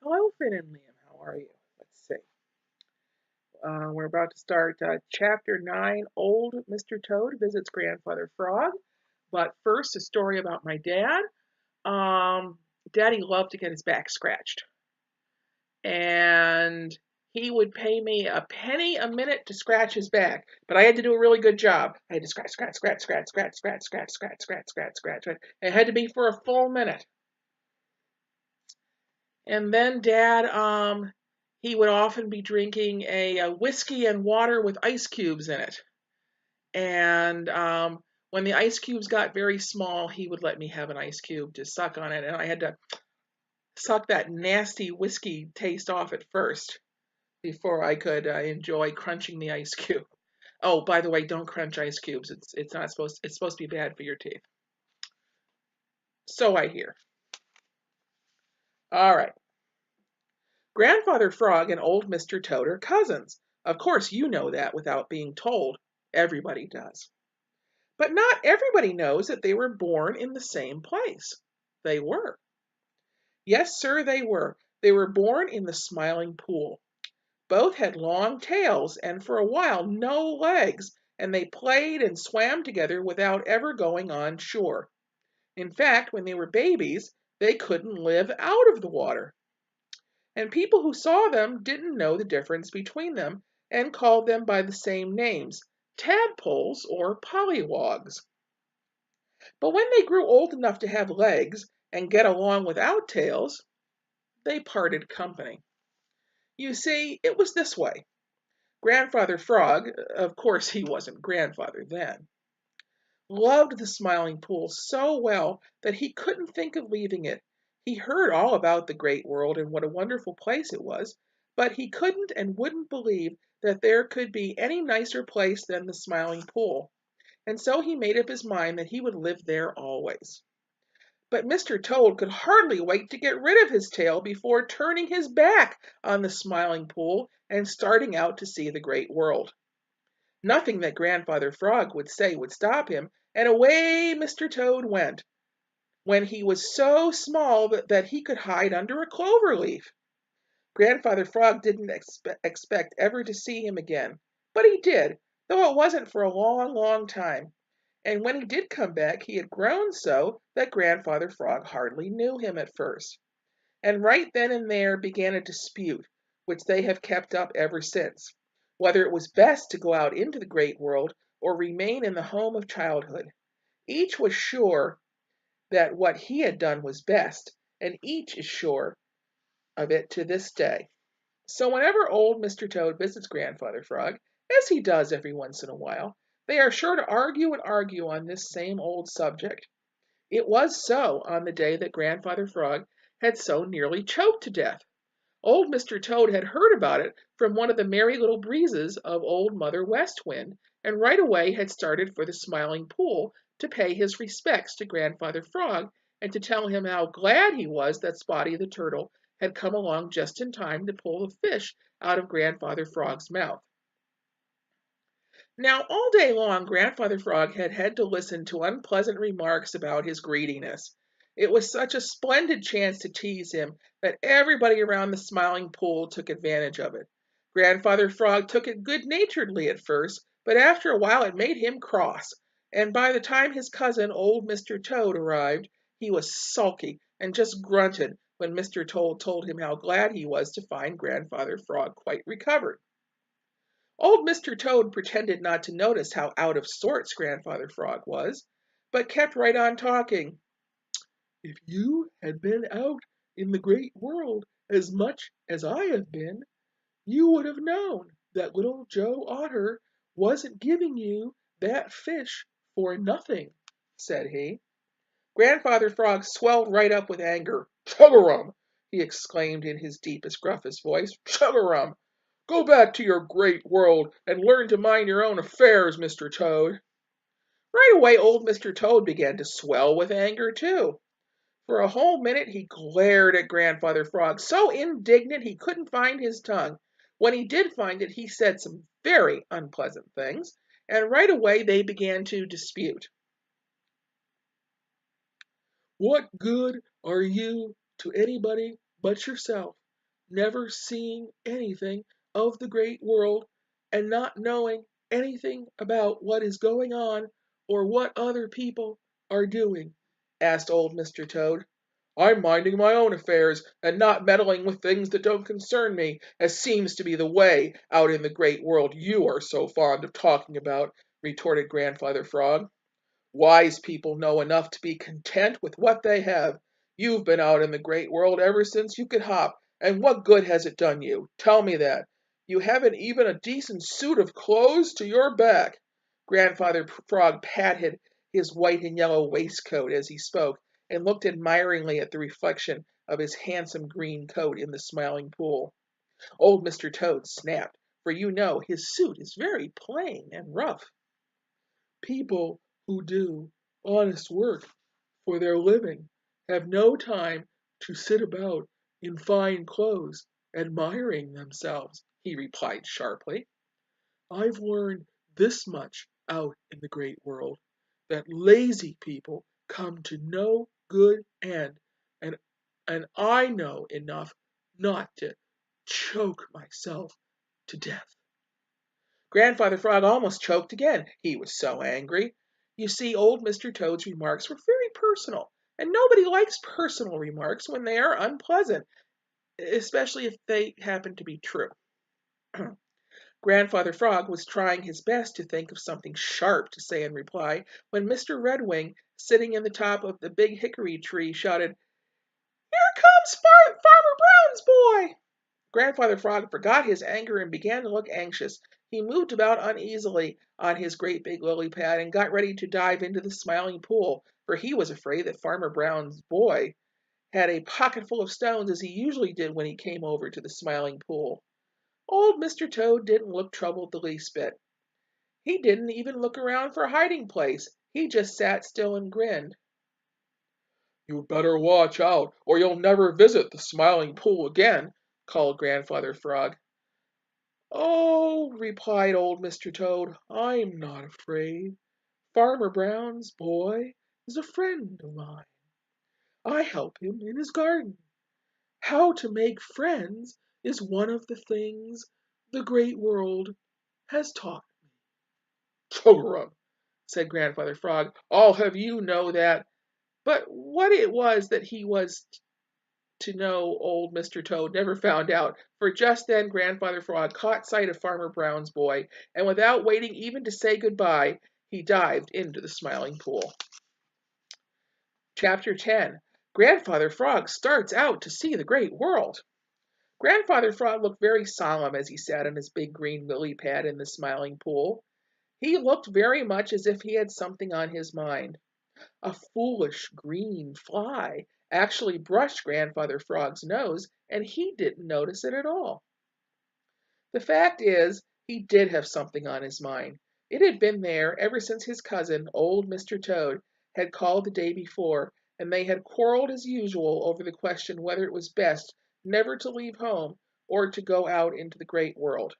Hello, Finn and Liam. How are you? Let's see. We're about to start Chapter 9, Old Mr. Toad Visits Grandfather Frog. But first, a story about my dad. Um, Daddy loved to get his back scratched. And he would pay me a penny a minute to scratch his back. But I had to do a really good job. I had to scratch, scratch, scratch, scratch, scratch, scratch, scratch, scratch, scratch, scratch, scratch. It had to be for a full minute. And then Dad, he would often be drinking a whiskey and water with ice cubes in it. And when the ice cubes got very small, he would let me have an ice cube to suck on it. And I had to suck that nasty whiskey taste off it first before I could enjoy crunching the ice cube. Oh, by the way, don't crunch ice cubes. It's supposed to be bad for your teeth. So I hear. All right. Grandfather Frog and old Mr. Toad are cousins. Of course, you know that without being told. Everybody does. But not everybody knows that they were born in the same place. They were. Yes, sir, they were. They were born in the Smiling Pool. Both had long tails and for a while no legs, and they played and swam together without ever going on shore. In fact, when they were babies, they couldn't live out of the water. And people who saw them didn't know the difference between them and called them by the same names, tadpoles or pollywogs. But when they grew old enough to have legs and get along without tails, they parted company. You see, it was this way. Grandfather Frog, of course he wasn't grandfather then, loved the Smiling Pool so well that he couldn't think of leaving it. He heard all about the great world and what a wonderful place it was, but he couldn't and wouldn't believe that there could be any nicer place than the Smiling Pool, and so he made up his mind that he would live there always. But Mr. Toad could hardly wait to get rid of his tail before turning his back on the Smiling Pool and starting out to see the great world. Nothing that Grandfather Frog would say would stop him, and away Mr. Toad went, when he was so small that he could hide under a clover leaf. Grandfather Frog didn't expect ever to see him again, but he did, though it wasn't for a long, long time. And when he did come back, he had grown so that Grandfather Frog hardly knew him at first. And right then and there began a dispute, which they have kept up ever since, whether it was best to go out into the great world or remain in the home of childhood. Each was sure that what he had done was best, and each is sure of it to this day. So whenever old Mr. Toad visits Grandfather Frog, as he does every once in a while, they are sure to argue and argue on this same old subject. It was so on the day that Grandfather Frog had so nearly choked to death. Old Mr. Toad had heard about it from one of the Merry Little Breezes of Old Mother West Wind, and right away had started for the Smiling Pool to pay his respects to Grandfather Frog and to tell him how glad he was that Spotty the Turtle had come along just in time to pull the fish out of Grandfather Frog's mouth. Now, all day long, Grandfather Frog had had to listen to unpleasant remarks about his greediness. It was such a splendid chance to tease him that everybody around the Smiling Pool took advantage of it. Grandfather Frog took it good-naturedly at first, but after a while it made him cross, and by the time his cousin, old Mr. Toad, arrived, he was sulky and just grunted when Mr. Toad told him how glad he was to find Grandfather Frog quite recovered. Old Mr. Toad pretended not to notice how out of sorts Grandfather Frog was, but kept right on talking. "If you had been out in the Great World as much as I have been, you would have known that Little Joe Otter wasn't giving you that fish for nothing," said he. Grandfather Frog swelled right up with anger. "Chug-a-rum!" he exclaimed in his deepest, gruffest voice. "Chug-a-rum! Go back to your great world and learn to mind your own affairs, Mr. Toad." Right away old Mr. Toad began to swell with anger, too. For a whole minute he glared at Grandfather Frog, so indignant he couldn't find his tongue. When he did find it, he said some very unpleasant things, and right away they began to dispute. "What good are you to anybody but yourself? never seeing anything of the great world and not knowing anything about what is going on or what other people are doing?" asked old Mr. Toad. "I'm minding my own affairs and not meddling with things that don't concern me, as seems to be the way out in the great world you are so fond of talking about," retorted Grandfather Frog. "Wise people know enough to be content with what they have. You've been out in the great world ever since you could hop, and what good has it done you? Tell me that. You haven't even a decent suit of clothes to your back." Grandfather Frog patted his white and yellow waistcoat as he spoke, and looked admiringly at the reflection of his handsome green coat in the Smiling Pool. Old Mr. Toad snapped, for you know his suit is very plain and rough. "People who do honest work for their living have no time to sit about in fine clothes admiring themselves," he replied sharply. "I've learned this much out in the great world, that lazy people come to no good end, and I know enough not to choke myself to death." Grandfather Frog almost choked again, he was so angry. You see, old Mr. Toad's remarks were very personal, and nobody likes personal remarks when they are unpleasant, especially if they happen to be true. Grandfather Frog was trying his best to think of something sharp to say in reply when Mr. Redwing, sitting in the top of the big hickory tree, shouted, "Here comes Farmer Brown's boy!" Grandfather Frog forgot his anger and began to look anxious. He moved about uneasily on his great big lily pad and got ready to dive into the Smiling Pool, for he was afraid that Farmer Brown's boy had a pocket full of stones, as he usually did when he came over to the Smiling Pool. Old Mr. Toad didn't look troubled the least bit. He didn't even look around for a hiding place. He just sat still and grinned. "You'd better watch out, or you'll never visit the Smiling Pool again," called Grandfather Frog. "Oh," replied old Mr. Toad, "I'm not afraid. Farmer Brown's boy is a friend of mine. I help him in his garden. How to make friends is one of the things the great world has taught me." "Chug-a-rum," said Grandfather Frog. "I'll have you know that." But what it was that he was to know, old Mr. Toad never found out, for just then Grandfather Frog caught sight of Farmer Brown's boy, and without waiting even to say goodbye, he dived into the Smiling Pool. Chapter 10. Grandfather Frog Starts Out to See the Great World. Grandfather Frog looked very solemn as he sat on his big green lily pad in the Smiling Pool. He looked very much as if he had something on his mind. A foolish green fly actually brushed Grandfather Frog's nose, and he didn't notice it at all. The fact is, he did have something on his mind. It had been there ever since his cousin, old Mr. Toad, had called the day before, and they had quarreled as usual over the question whether it was best never to leave home or to go out into the great world.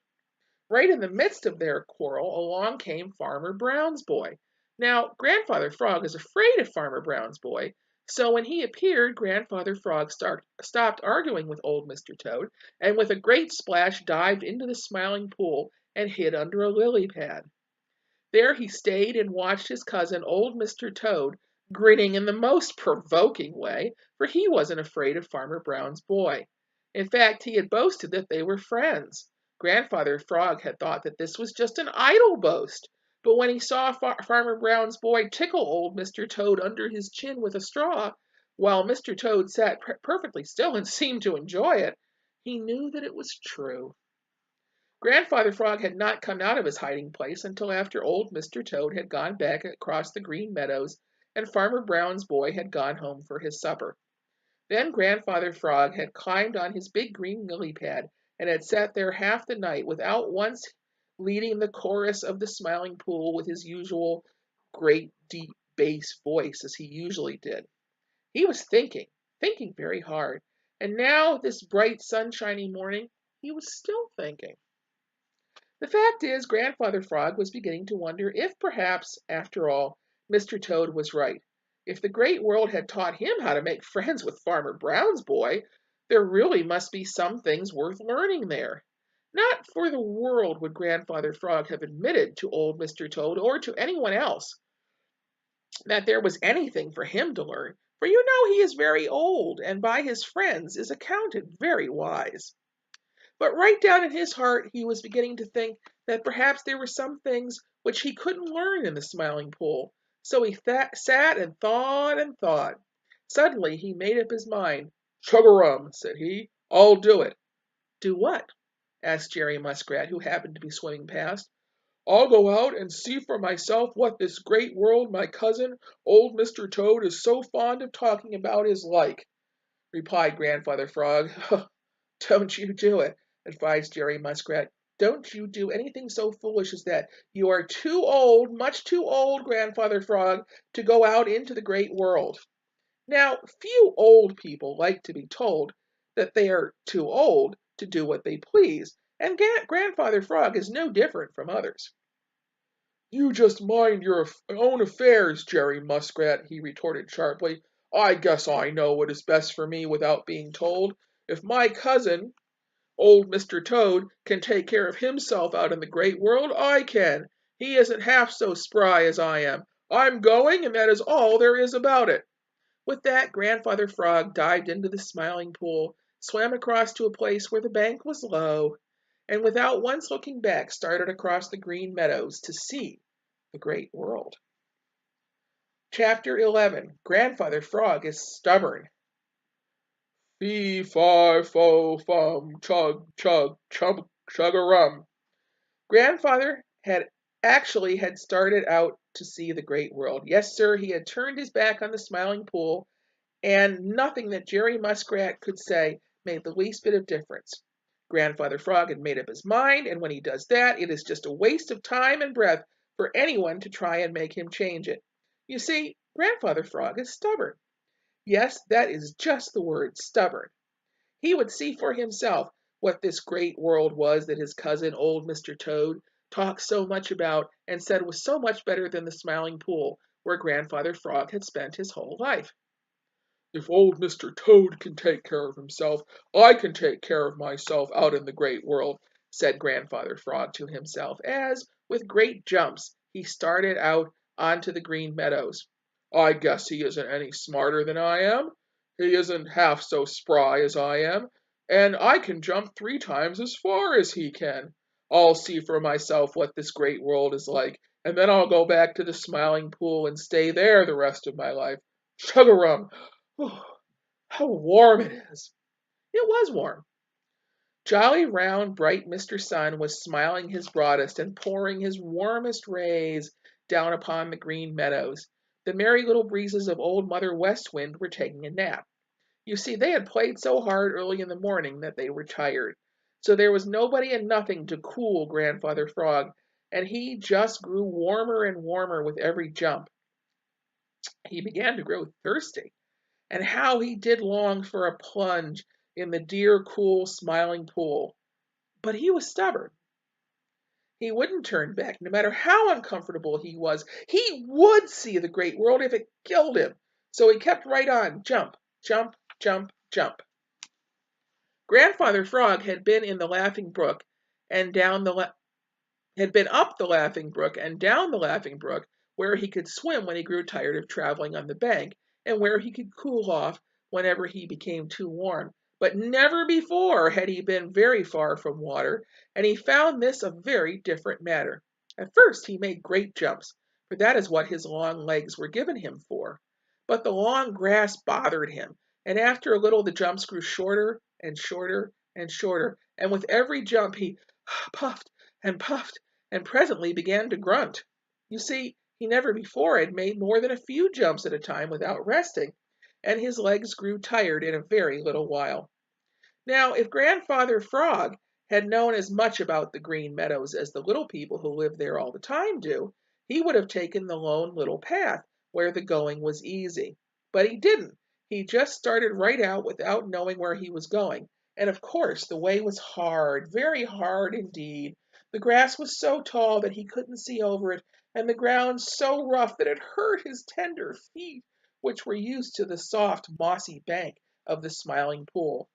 Right in the midst of their quarrel, along came Farmer Brown's boy. Now, Grandfather Frog is afraid of Farmer Brown's boy, so when he appeared, Grandfather Frog stopped arguing with old Mr. Toad, and with a great splash dived into the Smiling Pool and hid under a lily pad. There he stayed and watched his cousin, old Mr. Toad, grinning in the most provoking way, for he wasn't afraid of Farmer Brown's boy. In fact, he had boasted that they were friends. Grandfather Frog had thought that this was just an idle boast, but when he saw Farmer Brown's boy tickle old Mr. Toad under his chin with a straw, while Mr. Toad sat perfectly still and seemed to enjoy it, he knew that it was true. Grandfather Frog had not come out of his hiding place until after old Mr. Toad had gone back across the Green Meadows and Farmer Brown's boy had gone home for his supper. Then Grandfather Frog had climbed on his big green lily pad and had sat there half the night without once leading the chorus of the Smiling Pool with his usual great deep bass voice as he usually did. He was thinking very hard, and now this bright sunshiny morning he was still thinking. The fact is, Grandfather Frog was beginning to wonder if perhaps, after all, Mr. Toad was right. If the Great World had taught him how to make friends with Farmer Brown's boy, There really must be some things worth learning there. Not for the world would Grandfather Frog have admitted to old Mr. Toad or to anyone else that there was anything for him to learn, for you know he is very old and by his friends is accounted very wise. But right down in his heart he was beginning to think that perhaps there were some things which he couldn't learn in the Smiling Pool. So he sat and thought and thought. Suddenly he made up his mind. "Chug-a-rum," said he, "I'll do it." "Do what?" asked Jerry Muskrat, who happened to be swimming past. "I'll go out and see for myself what this great world my cousin, old Mr. Toad, is so fond of talking about is like," replied Grandfather Frog. "Don't you do it," advised Jerry Muskrat. "Don't you do anything so foolish as that. You are too old, much too old, Grandfather Frog, to go out into the great world." Now, few old people like to be told that they are too old to do what they please, and Grandfather Frog is no different from others. "You just mind your own affairs, Jerry Muskrat," he retorted sharply. "I guess I know what is best for me without being told. If my cousin, old Mr. Toad, can take care of himself out in the Great World, I can. He isn't half so spry as I am. I'm going, and that is all there is about it." With that, Grandfather Frog dived into the Smiling Pool, swam across to a place where the bank was low, and without once looking back started across the Green Meadows to see the Great World. Chapter 11. Grandfather Frog is Stubborn. "Fee, fi, fo, fum, chug, chug, chug, chug-a-rum." Grandfather had started out to see the Great World. Yes, sir, he had turned his back on the Smiling Pool, and nothing that Jerry Muskrat could say made the least bit of difference. Grandfather Frog had made up his mind, and when he does that, it is just a waste of time and breath for anyone to try and make him change it. You see, Grandfather Frog is stubborn. Yes, that is just the word, stubborn. He would see for himself what this great world was that his cousin, old Mr. Toad, talked so much about and said was so much better than the Smiling Pool where Grandfather Frog had spent his whole life. "If old Mr. Toad can take care of himself, I can take care of myself out in the Great World," said Grandfather Frog to himself as, with great jumps, he started out onto the Green Meadows. "I guess he isn't any smarter than I am. He isn't half so spry as I am, and I can jump 3 times as far as he can. I'll see for myself what this great world is like, and then I'll go back to the Smiling Pool and stay there the rest of my life. Chug-a-rum! How warm it is!" It was warm. Jolly, round, bright Mr. Sun was smiling his broadest and pouring his warmest rays down upon the Green Meadows. The merry little breezes of Old Mother West Wind were taking a nap. You see, they had played so hard early in the morning that they were tired. So there was nobody and nothing to cool Grandfather Frog, and he just grew warmer and warmer with every jump. He began to grow thirsty. And how he did long for a plunge in the dear, cool, Smiling Pool. But he was stubborn. He wouldn't turn back, no matter how uncomfortable he was. He would see the Great World if it killed him. So he kept right on. Jump, jump, jump, jump. Grandfather Frog had been in the Laughing Brook and had been up the Laughing Brook and down the Laughing Brook, where he could swim when he grew tired of traveling on the bank, and where he could cool off whenever he became too warm. But never before had he been very far from water, and he found this a very different matter. At first he made great jumps, for that is what his long legs were given him for. But the long grass bothered him, and after a little the jumps grew shorter and shorter and shorter, and with every jump he puffed, and presently began to grunt. You see, he never before had made more than a few jumps at a time without resting, and his legs grew tired in a very little while. Now, if Grandfather Frog had known as much about the Green Meadows as the little people who live there all the time do, he would have taken the lone little path where the going was easy. But he didn't. He just started right out without knowing where he was going. And of course, the way was hard, very hard indeed. The grass was so tall that he couldn't see over it, and the ground so rough that it hurt his tender feet, which were used to the soft, mossy bank of the Smiling Pool.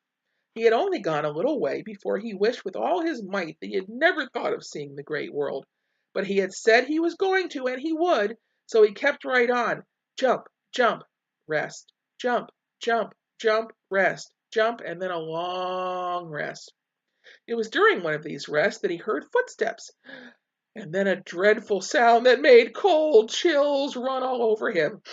He had only gone a little way before he wished with all his might that he had never thought of seeing the great world. But he had said he was going to, and he would, so he kept right on. Jump, jump, rest. Jump, jump, jump, rest. Jump, and then a long rest. It was during one of these rests that he heard footsteps, and then a dreadful sound that made cold chills run all over him.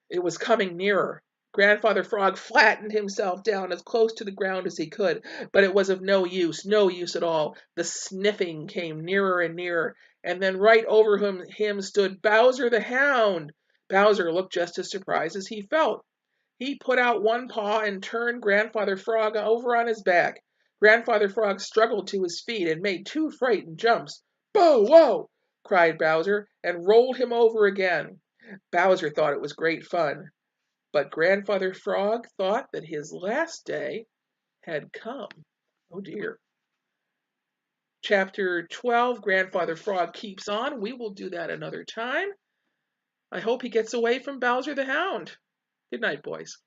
It was coming nearer. Grandfather Frog flattened himself down as close to the ground as he could, but it was of no use at all. The sniffing came nearer and nearer, and then right over him stood Bowser the Hound. Bowser looked just as surprised as he felt. He put out one paw and turned Grandfather Frog over on his back. Grandfather Frog struggled to his feet and made two frightened jumps. "Bow wow!" cried Bowser, and rolled him over again. Bowser thought it was great fun, but Grandfather Frog thought that his last day had come. Oh dear. Chapter 12, Grandfather Frog keeps on. We will do that another time. I hope he gets away from Bowser the Hound. Good night, boys.